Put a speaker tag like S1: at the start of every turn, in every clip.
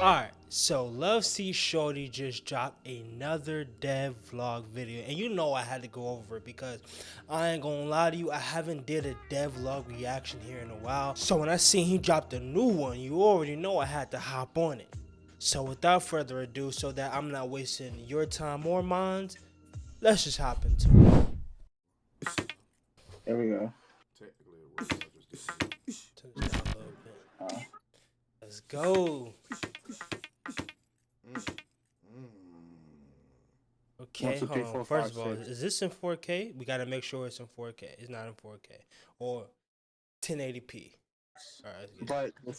S1: Alright, so Love C Shorty just dropped another Devlog video, and you know I had to go over it because I ain't gonna lie to you, I haven't did a Devlog reaction here in a while. So when I seen he dropped a new one, you already know I had to hop on it. So without further ado, so that I'm not wasting your time or mine, let's just hop into it.
S2: There we go.
S3: Technically, it works. I just didn't.
S1: Turn this down a little bit. Let's go. Okay,
S2: 1, 2, 3,
S1: hold on.
S2: 4,
S1: First
S2: 5,
S1: of all,
S2: 6.
S1: is this in 4K? We gotta make sure it's in 4K. It's not in 4K or 1080p. All right.
S2: But the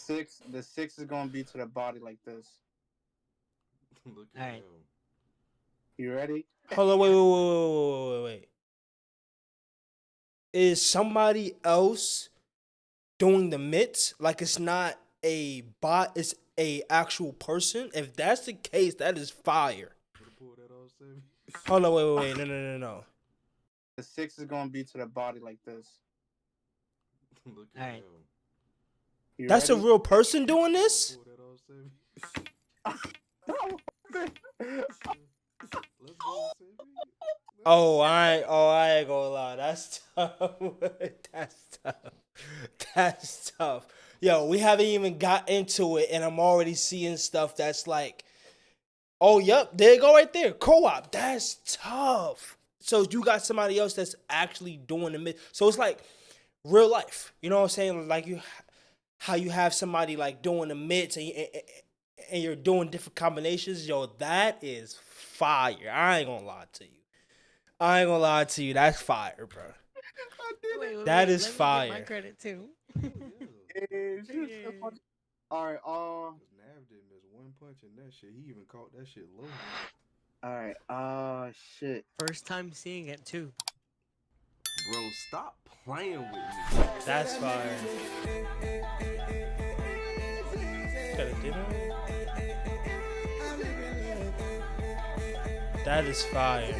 S2: six is gonna be to the body like this.
S3: Look
S4: All
S3: at
S4: right.
S3: him.
S2: You ready?
S1: Hold on, wait. Is somebody else doing the mitts? Like it's not a bot, it's a actual person. If that's the case, that is fire.
S3: Wanna pull that off, Sammy?
S1: Hold on, wait, no.
S2: The 6 is gonna be to the body like this.
S3: Look
S4: All
S3: at
S4: right.
S3: him.
S2: You
S1: That's a
S2: ready?
S1: real person doing this?
S3: Pull that off, Sammy. Let's go, Sammy.
S1: Oh, I ain't gonna lie. That's tough. That's tough. Yo, we haven't even got into it, and I'm already seeing stuff that's like, oh, yep, there you go right there. Co-op. That's tough. So you got somebody else that's actually doing the mid. So it's like real life. You know what I'm saying? Like how you have somebody like doing the mids and you're doing different combinations. Yo, that is fire. I ain't gonna lie to you. That's fire, bro. That is
S4: Let me
S1: fire.
S4: get my credit too.
S2: All right.
S3: Cause Nav didn't miss one punch in that shit. He even caught that shit low.
S2: All right. Shit.
S4: First time seeing it too.
S3: Bro, stop playing with me.
S1: That's fire. Gotta do that. That is fire.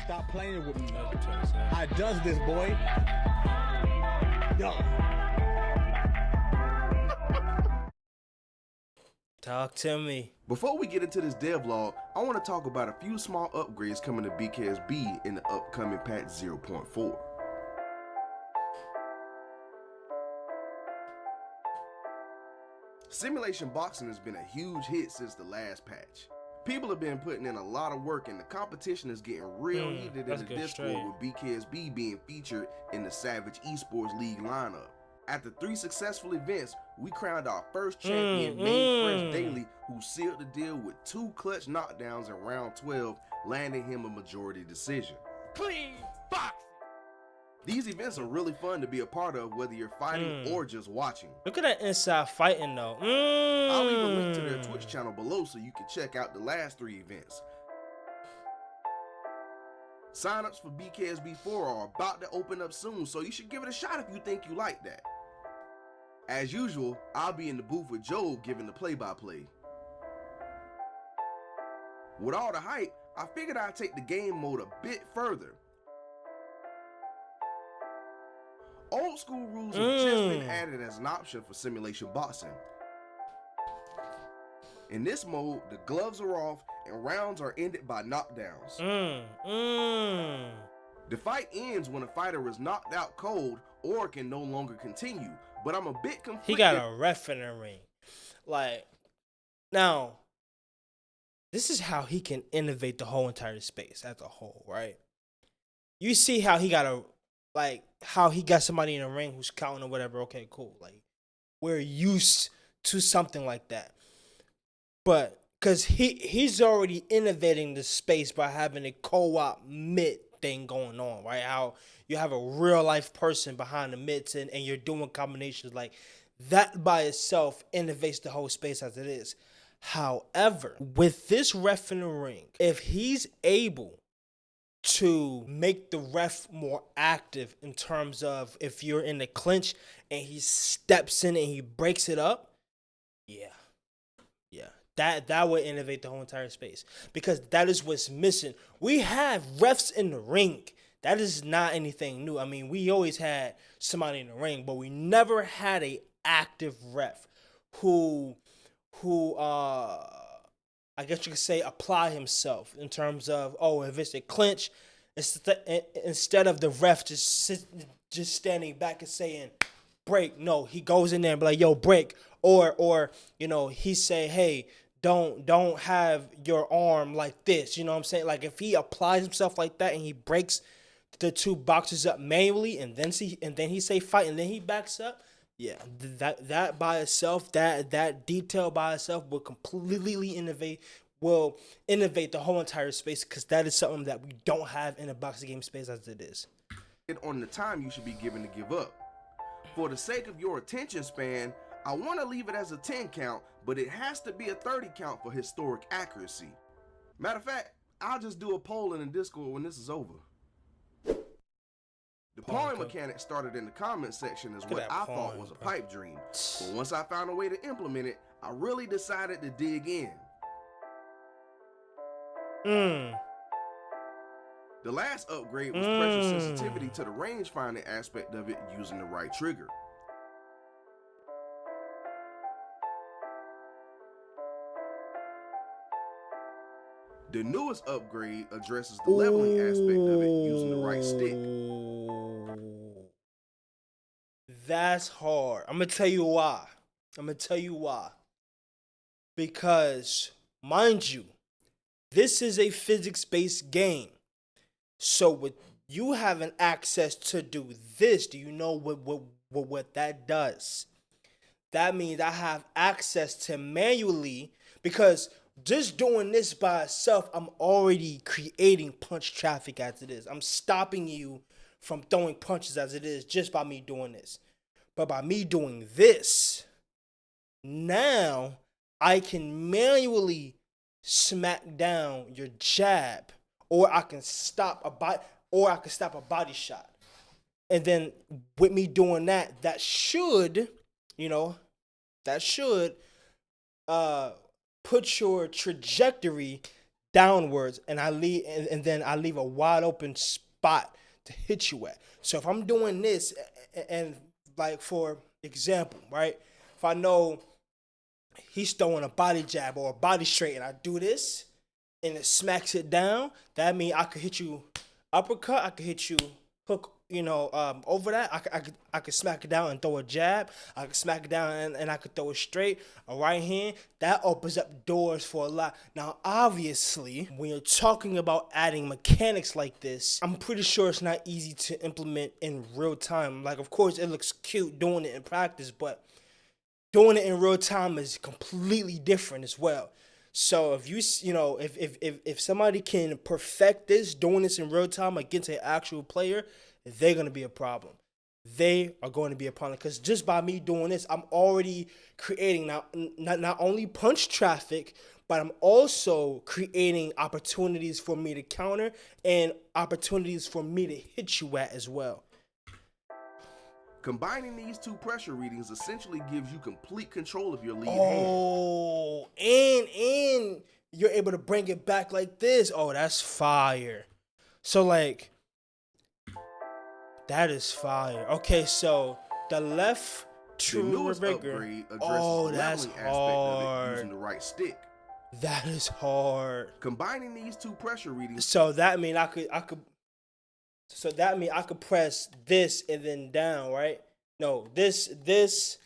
S5: Stop playing with me. I does this, boy. Yo.
S1: Talk to me.
S3: Before we get into this devlog, I want to talk about a few small upgrades coming to Bksb in the upcoming patch 0.4. Simulation boxing has been a huge hit since the last patch. People have been putting in a lot of work and the competition is getting real heated in
S1: that's
S3: the
S1: good
S3: Discord
S1: straight.
S3: with Bksb being featured in the Savage Esports League lineup. After 3 successful events, we crowned our first champion, Main Fresh Daily, who sealed the deal with 2 clutch knockdowns in round 12, landing him a majority decision.
S4: Clean box.
S3: These events are really fun to be a part of, whether you're fighting or just watching.
S1: Look at that inside fighting though.
S3: I'll leave a link to their Twitch channel below so you can check out the last 3 events. Signups for Bksb 4 are about to open up soon, so you should give it a shot if you think you like that. As usual, I'll be in the booth with Joe giving the play-by-play. With all the hype, I figured I'd take the game mode a bit further. Old school rules have just been added as an option for simulation boxing. In this mode, the gloves are off and rounds are ended by knockdowns. The fight ends when a fighter is knocked out cold or can no longer continue, but I'm a bit conflicted.
S1: He got a ref in the ring. Like, now, this is how he can innovate the whole entire space as a whole, right? You see how he got how he got somebody in the ring who's counting or whatever. Okay, cool. Like, we're used to something like that. But, because he's already innovating the space by having a co-op mid thing going on, right? How you have a real life person behind the mitts and you're doing combinations like that by itself innovates the whole space as it is. However, with this ref in the ring, if he's able to make the ref more active in terms of if you're in the clinch and he steps in and he breaks it up, That would innovate the whole entire space, because that is what's missing. We have refs in the ring. That is not anything new. I mean, we always had somebody in the ring, but we never had a active ref who I guess you could say apply himself in terms of, oh, if it's a clinch, instead of the ref just standing back and saying break, no, he goes in there and be like, yo, break, or he say, hey, don't have your arm like this. You know what I'm saying? Like, if he applies himself like that and he breaks the two boxes up manually and then he say fight and then he backs up, yeah, that by itself, that detail by itself will completely innovate the whole entire space, because that is something that we don't have in a boxing game space as it is.
S3: On the time you should be given to give up. For the sake of your attention span, I want to leave it as a 10 count, but it has to be a 30 count for historic accuracy. Matter of fact, I'll just do a poll in the Discord when this is over. The pawing mechanic started in the comment section as what I thought was a pipe dream, but once I found a way to implement it, I really decided to dig in. The last upgrade was pressure sensitivity to the range finding aspect of it using the right trigger. The newest upgrade addresses the leveling aspect of it using the right stick.
S1: That's hard. I'm going to tell you why. Because, mind you, this is a physics-based game. So with you having access to do this, do you know what that does? That means I have access to manually, because just doing this by itself, I'm already creating punch traffic as it is. I'm stopping you from throwing punches as it is just by me doing this. But by me doing this, now I can manually smack down your jab, or I can stop a body shot. And then with me doing that, that should put your trajectory downwards, and then I leave a wide open spot to hit you at. So if I'm doing this, and like for example, right, if I know he's throwing a body jab or a body straight and I do this and it smacks it down, that means I could hit you uppercut, I could hit you hook, over that. I could smack it down and throw a jab. I could smack it down and I could throw it straight, a right hand. That opens up doors for a lot. Now, obviously, when you're talking about adding mechanics like this, I'm pretty sure it's not easy to implement in real time. Like, of course, it looks cute doing it in practice, but doing it in real time is completely different as well. So if if somebody can perfect this, doing this in real time against an actual player, they're going to be a problem. They are going to be a problem, because just by me doing this, I'm already creating not only punch traffic, but I'm also creating opportunities for me to counter and opportunities for me to hit you at as well.
S3: Combining these two pressure readings essentially gives you complete control of your lead hand.
S1: Oh, and you're able to bring it back like this. Oh, that's fire. So, like, that is fire. Okay, so the left trigger.
S3: Upgrade addresses the
S1: that's
S3: leveling
S1: hard.
S3: aspect of it using the right stick.
S1: That is hard.
S3: Combining these two pressure readings.
S1: So that mean I could. So that means I could press this and then down, right? No, this, because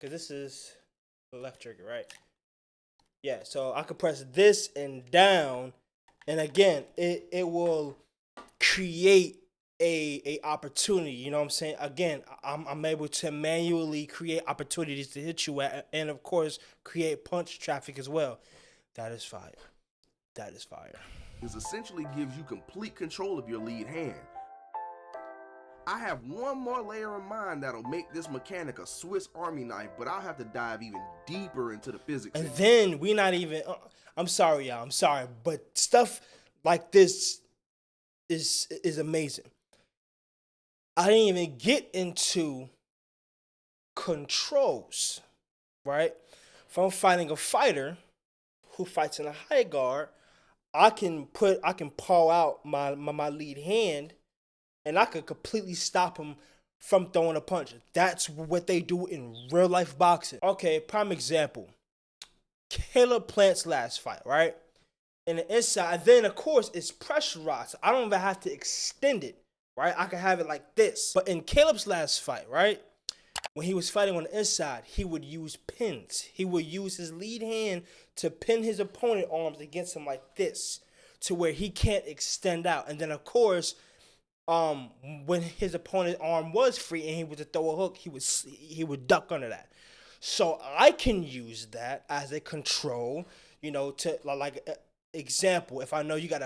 S1: this is the left trigger, right? Yeah, so I could press this and down, and again, it will create a opportunity. You know what I'm saying? Again, I'm able to manually create opportunities to hit you at, and of course, create punch traffic as well. That is fire. That is fire.
S3: Is essentially gives you complete control of your lead hand. I have one more layer in mind that'll make this mechanic a Swiss Army knife, but I'll have to dive even deeper into the physics.
S1: And then we not even, I'm sorry, y'all, I'm sorry, but stuff like this is amazing. I didn't even get into controls, right? if I'm fighting a fighter who fights in a high guard, I can paw out my lead hand, and I could completely stop him from throwing a punch. That's what they do in real life boxing. Okay, prime example. Caleb Plant's last fight, right? In the inside, then of course it's pressurized. I don't even have to extend it, right? I can have it like this. But in Caleb's last fight, right? When he was fighting on the inside, he would use pins. He would use his lead hand to pin his opponent's arms against him like this, to where he can't extend out. And then of course, when his opponent's arm was free and he was to throw a hook, he would duck under that. So I can use that as a control, to like example. If I know you got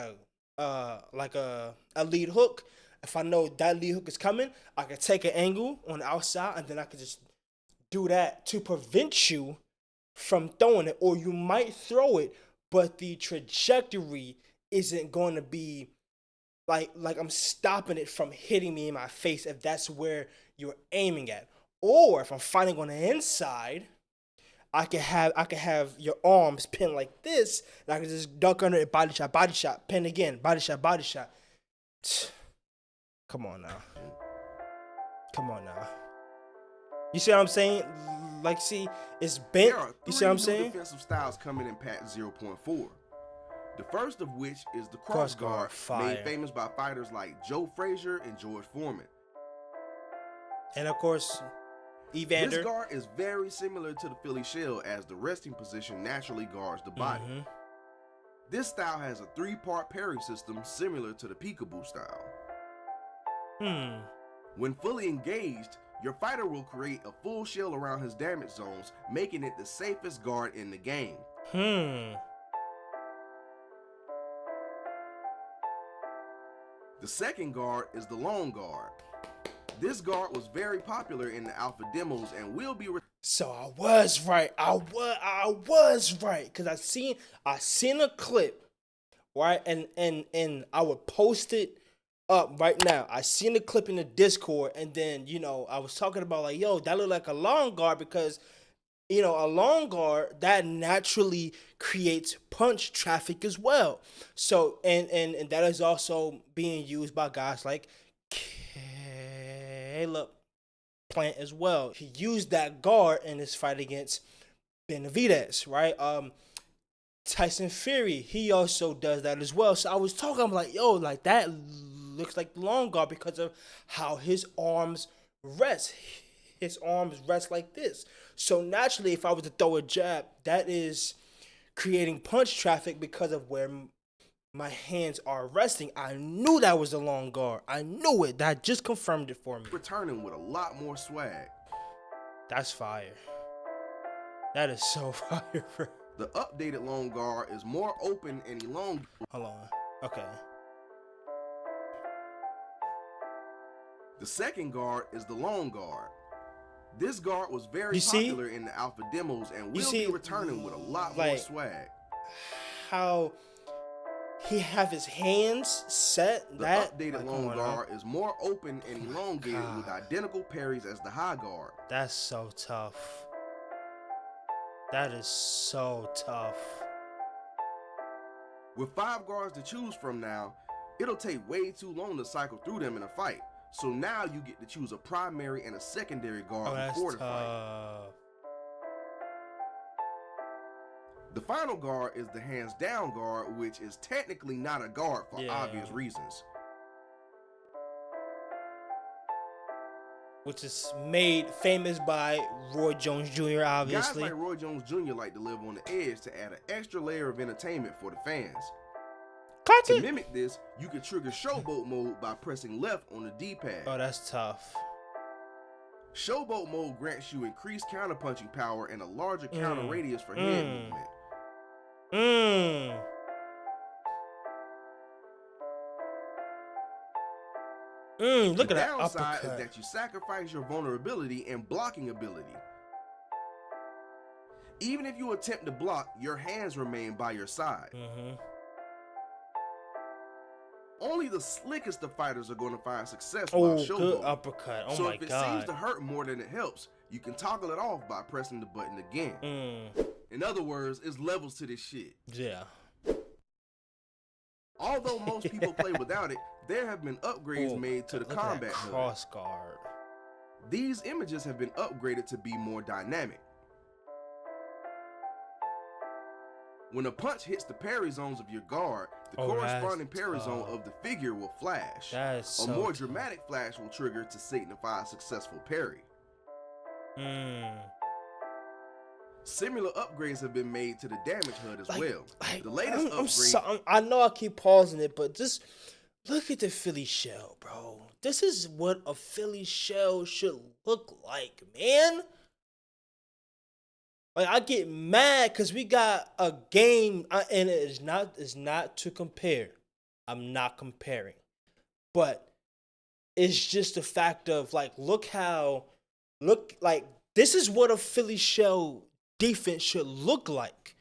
S1: a lead hook, if I know that lead hook is coming, I can take an angle on the outside and then I can just do that to prevent you from throwing it. Or you might throw it, but the trajectory isn't going to be like I'm stopping it from hitting me in my face if that's where you're aiming at. Or if I'm fighting on the inside, I can have your arms pinned like this, and I can just duck under it, body shot, pin again, body shot. Come on now. You see what I'm saying? Like, see, it's bent. You see what I'm saying?
S3: Defensive styles coming in Pat 0.4. The first of which is the cross guard, made famous by fighters like Joe Frazier and George Foreman.
S1: And of course, Evander.
S3: This guard is very similar to the Philly shell, as the resting position naturally guards the body. This style has a 3-part parry system similar to the peekaboo style. When fully engaged, your fighter will create a full shell around his damage zones, making it the safest guard in the game. The second guard is the long guard. This guard was very popular in the alpha demos and will be.
S1: So I was right. I was right, because I seen a clip, right, and I would post it up right now. I seen the clip in the Discord, and then I was talking about like, yo, that looked like a long guard, because a long guard that naturally creates punch traffic as well. So and that is also being used by guys like Caleb Plant as well. He used that guard in his fight against Benavidez, right? Tyson Fury, he also does that as well. So I was talking, I'm like, yo, like that looks like the long guard because of how his arms rest. His arms rest like this. So naturally, if I was to throw a jab, that is creating punch traffic because of where my hands are resting. I knew that was the long guard. I knew it. That just confirmed it for me.
S3: Returning with a lot more swag.
S1: That's fire. That is so fire, bro.
S3: The updated long guard is more open and elongated.
S1: Hold on. Okay.
S3: The second guard is the long guard. This guard was very popular in the alpha demos and will be returning with a lot more swag.
S1: How he have his hands set.
S3: The updated long guard is more open and elongated with identical parries as the high guard.
S1: That's so tough. That is so tough.
S3: With 5 guards to choose from now, it'll take way too long to cycle through them in a fight. So now you get to choose a primary and a secondary guard before the fight. The final guard is the hands down guard, which is technically not a guard for obvious reasons.
S1: Which is made famous by Roy Jones Jr., obviously.
S3: Guys like Roy Jones Jr. like to live on the edge to add an extra layer of entertainment for the fans. To mimic this, you can trigger Showboat mode by pressing left on the D-pad.
S1: Oh, that's tough.
S3: Showboat mode grants you increased counterpunching power and a larger counter radius for hand movement.
S1: Look at that uppercut.
S3: The downside is that you sacrifice your vulnerability and blocking ability. Even if you attempt to block, your hands remain by your side. Only the slickest of fighters are going to find success while showboating.
S1: Good uppercut. Oh
S3: so
S1: my
S3: if it
S1: God.
S3: seems to hurt more than it helps, you can toggle it off by pressing the button again. In other words, it's levels to this shit.
S1: Yeah.
S3: Although most people play without it, there have been upgrades
S1: Oh,
S3: made to the
S1: look at that
S3: combat HUD.
S1: cross guard.
S3: These images have been upgraded to be more dynamic. When a punch hits the parry zones of your guard, the corresponding parry zone of the figure will flash.
S1: That is so
S3: a more
S1: tough.
S3: dramatic flash will trigger to signify a successful parry. Similar upgrades have been made to the damage HUD as well. The latest upgrade.
S1: I know I keep pausing it, but just look at the Philly shell, bro. This is what a Philly shell should look like, man. Like, I get mad because we got a game, and it's not to compare. I'm not comparing, but it's just the fact of like, this is what a Philly shell defense should look like.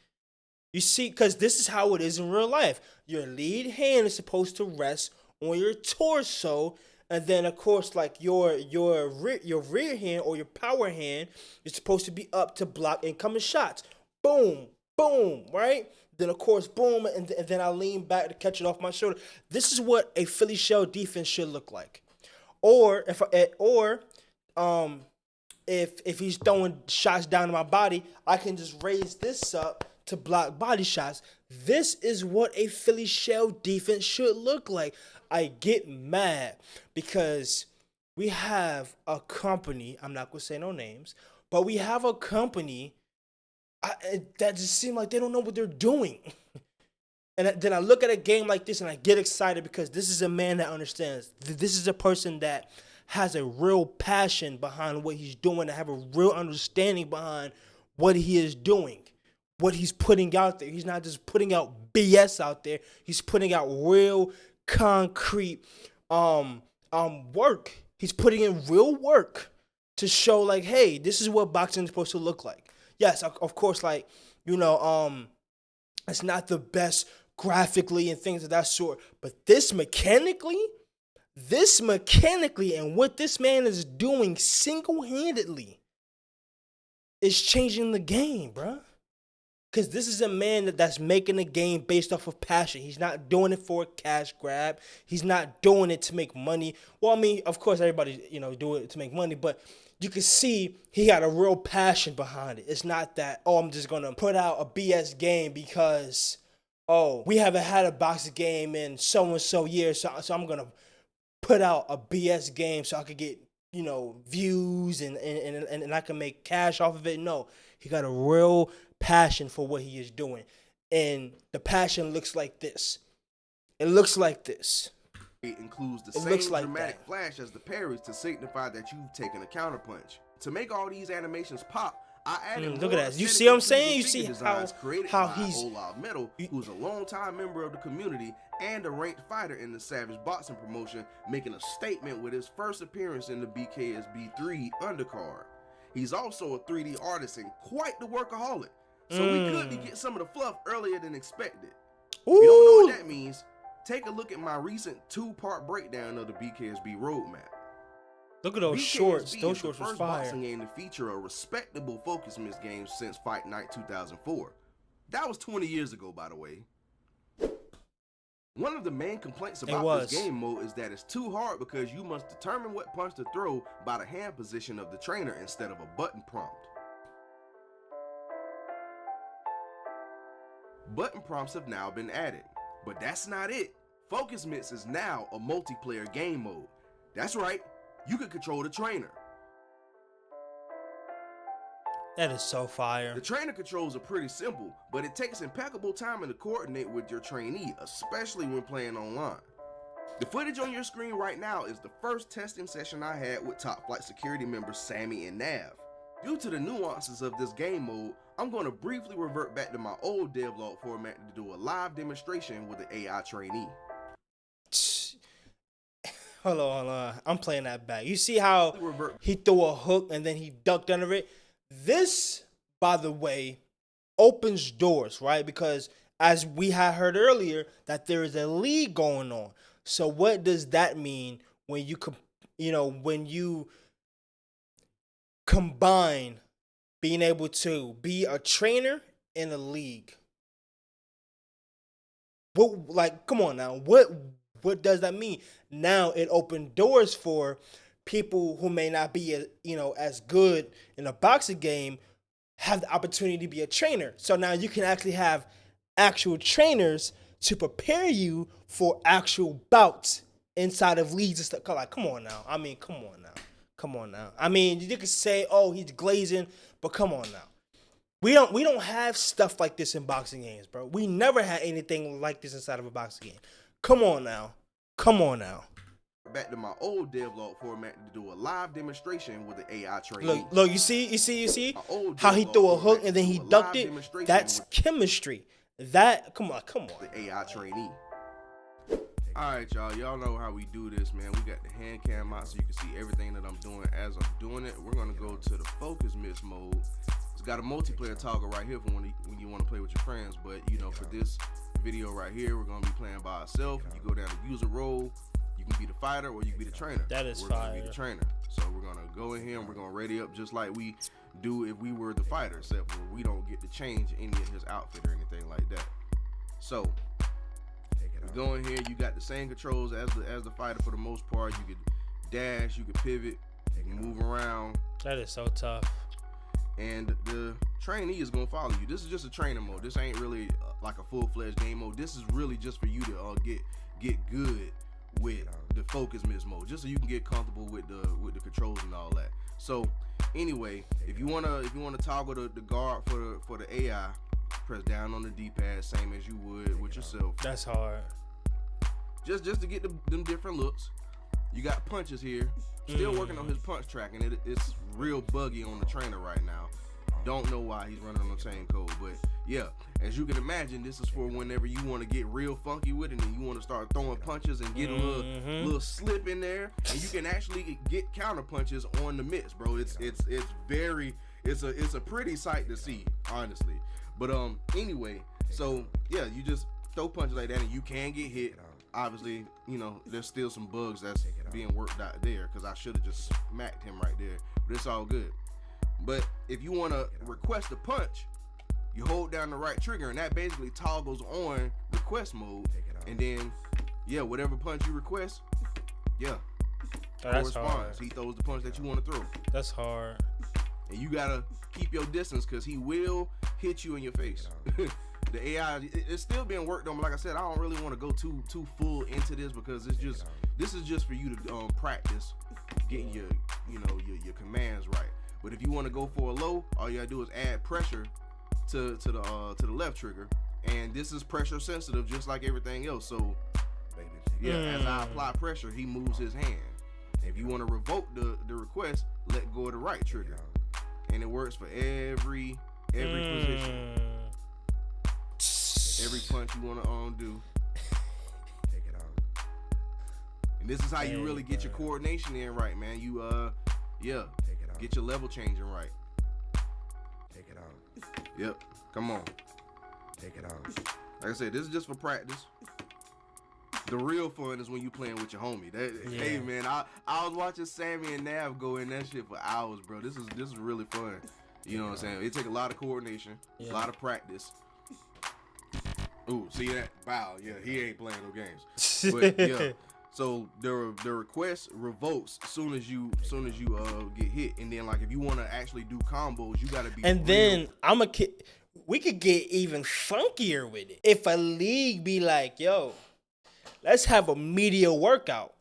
S1: You see, because this is how it is in real life. Your lead hand is supposed to rest on your torso, and then of course, like your rear hand or your power hand is supposed to be up to block incoming shots. Boom, boom, right? Then of course, boom, and then I lean back to catch it off my shoulder. This is what a Philly shell defense should look like. Or if he's throwing shots down to my body, I can just raise this up to block body shots. This is what a Philly shell defense should look like. I get mad because we have a company, I'm not going to say no names, but we have a company that just seems like they don't know what they're doing. And then I look at a game like this and I get excited because this is a man that understands. This is a person that has a real passion behind what he's doing, to have a real understanding behind what he is doing, what he's putting out there. He's not just putting out BS out there. He's putting out real concrete work. He's putting in real work to show like, hey, this is what boxing is supposed to look like. Yes, of course, like, it's not the best graphically and things of that sort, but this mechanically, and what this man is doing single-handedly is changing the game, bruh. Because this is a man that's making a game based off of passion. He's not doing it for a cash grab. He's not doing it to make money. Well, I mean, of course, everybody, do it to make money, but you can see he got a real passion behind it. It's not that, I'm just going to put out a BS game because, we haven't had a boxing game in so-and-so years, so I'm going to put out a BS game so I could get, views and I can make cash off of it. No, he got a real passion for what he is doing. And the passion looks like this. It looks like this.
S3: It includes the same dramatic flash as the parries to signify that you've taken a counterpunch. To make all these animations pop, I added
S1: look at that. You see what I'm saying? You see how he's
S3: Olav Metal, who's a longtime member of the community and a ranked fighter in the Savage Boxing promotion, making a statement with his first appearance in the Bksb 3 undercard. He's also a 3D artist and quite the workaholic, so we could be getting some of the fluff earlier than expected. If you don't know what that means, take a look at my recent 2-part breakdown of the Bksb roadmap.
S1: Look at those
S3: Bksb
S1: shorts. Those
S3: is
S1: shorts
S3: the
S1: was
S3: first
S1: fire.
S3: boxing game to feature a respectable focus miss game since Fight Night 2004. That was 20 years ago, by the way. One of the main complaints about this game mode is that it's too hard because you must determine what punch to throw by the hand position of the trainer instead of a button prompt. Button prompts have now been added, but that's not it. Focus Mitts is now a multiplayer game mode. That's right, you can control the trainer.
S1: That is so fire.
S3: The trainer controls are pretty simple, but it takes impeccable timing to coordinate with your trainee, especially when playing online. The footage on your screen right now is the first testing session I had with Top Flight security members Sammy and Nav. Due to the nuances of this game mode, I'm going to briefly revert back to my old Devlog format to do a live demonstration with an AI trainee.
S1: Hold on. I'm playing that back. You see how he threw a hook and then he ducked under it? This, by the way, opens doors, right? Because as we had heard earlier, that there is a league going on. So what does that mean when you combine being able to be a trainer in a league. What, like, come on now. What does that mean? Now it opened doors for people who may not be as good in a boxing game have the opportunity to be a trainer. So now you can actually have actual trainers to prepare you for actual bouts inside of leagues and stuff. Like, come on now. I mean, come on now. I mean, you could say, oh, he's glazing, but come on now. We don't have stuff like this in boxing games, bro. We never had anything like this inside of a boxing game. Come on now.
S3: Back to my old Devlog format to do a live demonstration with the AI trainee.
S1: Look, you see
S3: My old
S1: how he
S3: Devlog
S1: threw a hook
S3: format
S1: and then
S3: to
S1: he
S3: do a
S1: ducked
S3: live
S1: it.
S3: demonstration
S1: That's
S3: with
S1: chemistry. Come on.
S3: the AI trainee. All right, y'all. Y'all know how we do this, man. We got the hand cam out so you can see everything that I'm doing as I'm doing it. We're gonna go to the focus miss mode. It's got a multiplayer toggle right here for when you want to play with your friends. But for this video right here, we're gonna be playing by ourselves. You go down to user role. You can be the fighter or you can be the trainer.
S1: That is
S3: we're
S1: fire.
S3: Gonna be the trainer. So we're gonna go in here and we're gonna ready up just like we do if we were the fighter, except for we don't get to change any of his outfit or anything like that. So we go in here. You got the same controls as the fighter for the most part. You could dash, you could pivot, you can move around.
S1: That is so tough.
S3: And the trainee is gonna follow you. This is just a trainer mode. This ain't really like a full-fledged game mode. This is really just for you to get good with the focus miss mode, just so you can get comfortable with the controls and all that. So anyway, if you wanna toggle the guard for the AI, press down on the D-pad, same as you would with yourself.
S1: That's hard.
S3: Just to get them different looks. You got punches here. Still working on his punch tracking. It's real buggy on the trainer right now. Don't know why he's running on the same code, but yeah, as you can imagine, this is for whenever you want to get real funky with it and you want to start throwing punches and get a little slip in there, and you can actually get counter punches on the mitts, bro. It's a pretty sight to see, honestly. But anyway, so yeah, you just throw punches like that and you can get hit. Obviously, there's still some bugs that's being worked out there because I should have just smacked him right there, but it's all good. But if you want to request a punch, you hold down the right trigger and that basically toggles on request mode, and then whatever punch you request,
S1: That's
S3: corresponds.
S1: hard.
S3: He throws the punch that you want to throw.
S1: That's hard.
S3: And you gotta keep your distance because he will hit you in your face. The AI, it's still being worked on, but like I said, I don't really want to go too full into this because this is just for you to practice getting your commands right. But if you want to go for a low, all you gotta do is add pressure to the left trigger, and this is pressure sensitive just like everything else. So as I apply pressure, he moves his hand. If you want to revoke the request, let go of the right trigger, and it works for every position. Every punch you want to do. And this is how you really get your coordination in right, man. You get your level changing right. Yep. Come on. Like I said, this is just for practice. The real fun is when you playing with your homie. Hey man, I was watching Sammy and Nav go in that shit for hours, bro. This is really fun. You know what I'm saying? It take a lot of coordination, a lot of practice. Ooh, see that? Wow, yeah, he ain't playing no games. But yeah, so the request revokes soon as you get hit, and then like if you want to actually do combos, you gotta be.
S1: And then we could get even funkier with it. If a league be like, yo, let's have a media workout.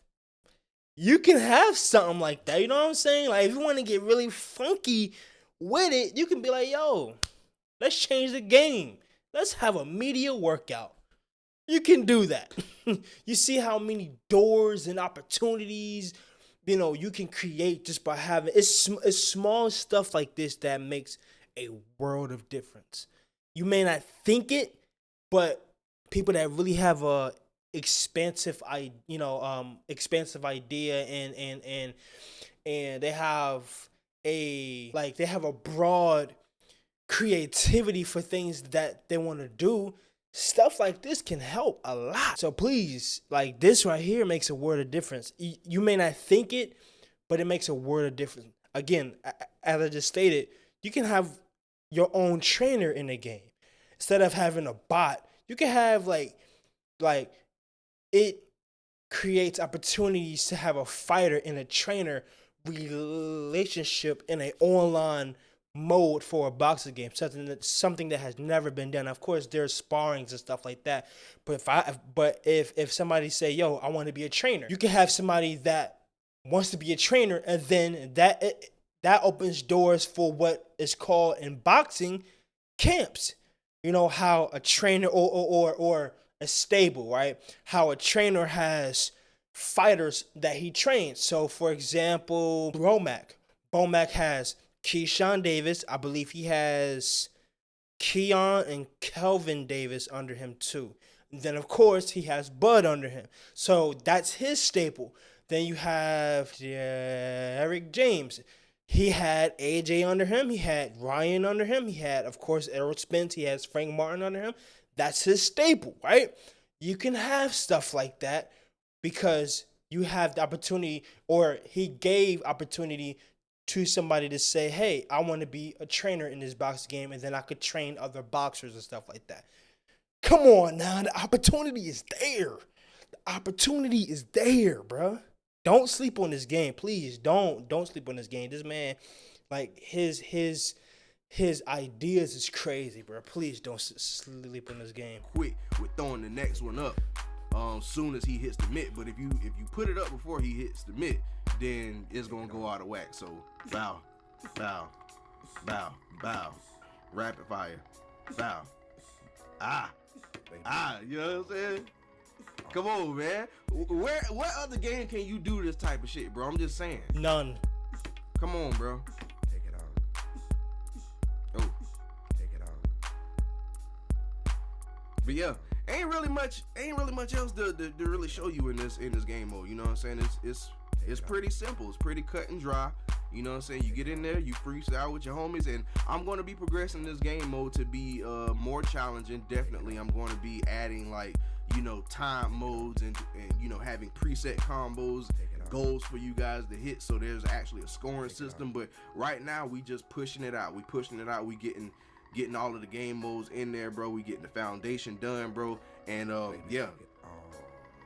S1: You can have something like that. You know what I'm saying? Like if you want to get really funky with it, you can be like, yo, let's change the game. Let's have a media workout. You can do that. You see how many doors and opportunities, you can create just by having it's small stuff like this that makes a world of difference. You may not think it, but people that really have a expansive idea and they have a broad creativity for things that they want to do, stuff like this can help a lot. So please, like this right here makes a world of difference. You may not think it, but it makes a world of difference. Again, as I just stated, you can have your own trainer in the game. instead of having a bot, you can have like it creates opportunities to have a fighter and a trainer relationship in an online mode for a boxing game, something that has never been done. Of course, there's sparrings and stuff like that. But if somebody say, "Yo, I want to be a trainer," you can have somebody that wants to be a trainer, and then that opens doors for what is called in boxing camps. You know how a trainer or a stable, right? How a trainer has fighters that he trains. So, for example, Bomac has Keyshawn Davis. I believe he has Keon and Kelvin Davis under him too. And then, of course, he has Bud under him. So that's his staple. Then you have Eric James. He had AJ under him. He had Ryan under him. He had, of course, Errol Spence. He has Frank Martin under him. That's his staple, right? You can have stuff like that because you have the opportunity, or he gave opportunity to somebody to say, hey, I want to be a trainer in this boxing game, and then I could train other boxers and stuff like that. Come on now, the opportunity is there. The opportunity is there, bruh. Don't sleep on this game, please. Don't sleep on this game. This man, like his ideas is crazy, bro. Please don't sleep on this game.
S3: Quick with throwing the next one up soon as he hits the mitt. But if you put it up before he hits the mitt, then it's gonna go out of whack. So bow, bow, bow, bow, rapid fire, bow, you know what I'm saying? Come on, man. What other game can you do this type of shit, bro? I'm just saying.
S1: None.
S3: Come on, bro.
S2: Take it on.
S3: Oh,
S2: Take it on.
S3: but yeah, ain't really much else to really show you in this game mode. You know what I'm saying? It's pretty simple. It's pretty cut and dry. You know what I'm saying? You get in there, you freestyle with your homies, and I'm going to be progressing this game mode to be more challenging. Definitely, I'm going to be adding like, you know, time modes and you know, having preset combos, goals for you guys to hit. So there's actually a scoring system. But right now, we just pushing it out. We getting all of the game modes in there, bro. We getting the foundation done, bro. And yeah.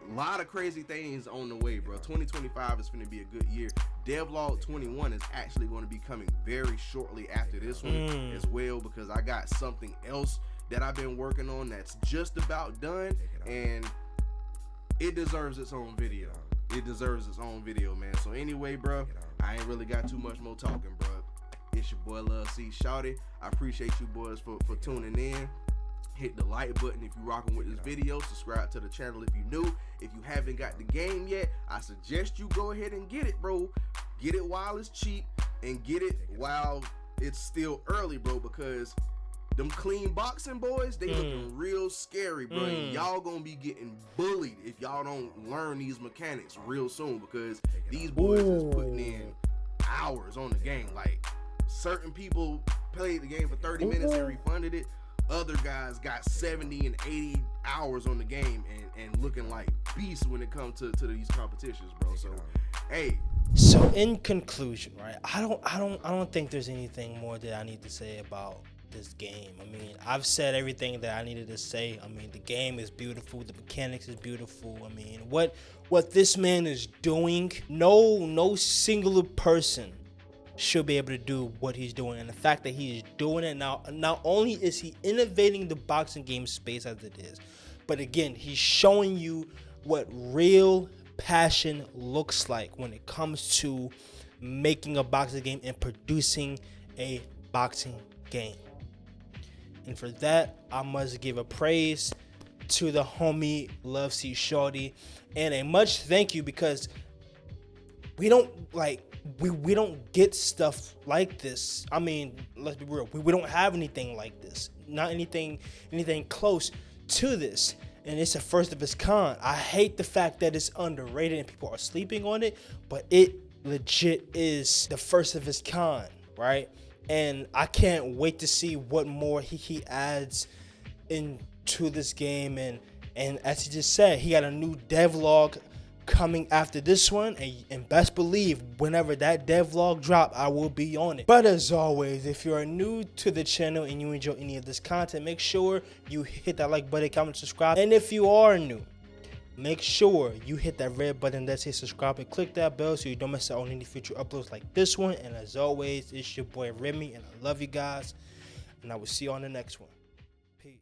S3: A lot of crazy things on the way, bro. 2025 is going to be a good year. Devlog 21 is actually going to be coming very shortly after this one as well, because I got something else that I've been working on that's just about done, and it deserves its own video. It deserves its own video, man. So anyway, bro, I ain't really got too much more talking, bro. It's your boy Lil C Shawty. I appreciate you boys for tuning in. Hit the like button if you're rocking with this video. Subscribe to the channel if you're new. If you haven't got the game yet, I suggest you go ahead and get it, bro. Get it while it's cheap, and get it while it's still early, bro, because them clean boxing boys, they looking real scary, bro. And y'all gonna be getting bullied if y'all don't learn these mechanics real soon, because these boys is putting in hours on the game. Like, certain people played the game for 30 minutes and refunded it. Other guys got 70 and 80 hours on the game and looking like beasts when it comes to these competitions, bro. So, hey.
S1: So in conclusion, right? I don't think there's anything more that I need to say about this game. I mean, I've said everything that I needed to say. I mean, the game is beautiful, the mechanics is beautiful. I mean, what this man is doing, no singular person should be able to do what he's doing. And the fact that he is doing it now, not only is he innovating the boxing game space as it is, but again, he's showing you what real passion looks like when it comes to making a boxing game and producing a boxing game. And for that, I must give a praise to the homie Love C Shorty, and a much thank you, because we don't we don't get stuff like this. I mean, let's be real. We don't have anything like this. Not anything close to this. And it's a first of its kind. I hate the fact that it's underrated and people are sleeping on it, but it legit is the first of its kind, right? And I can't wait to see what more he adds into this game. And as he just said, he got a new devlog coming after this one, and best believe whenever that devlog drop, I will be on it. But as always, if you are new to the channel and you enjoy any of this content, make sure you hit that like button, comment, subscribe. And if you are new, make sure you hit that red button that says subscribe and click that bell so you don't miss out on any future uploads like this one. And as always, it's your boy Remy, and I love you guys, and I will see you on the next one. Peace.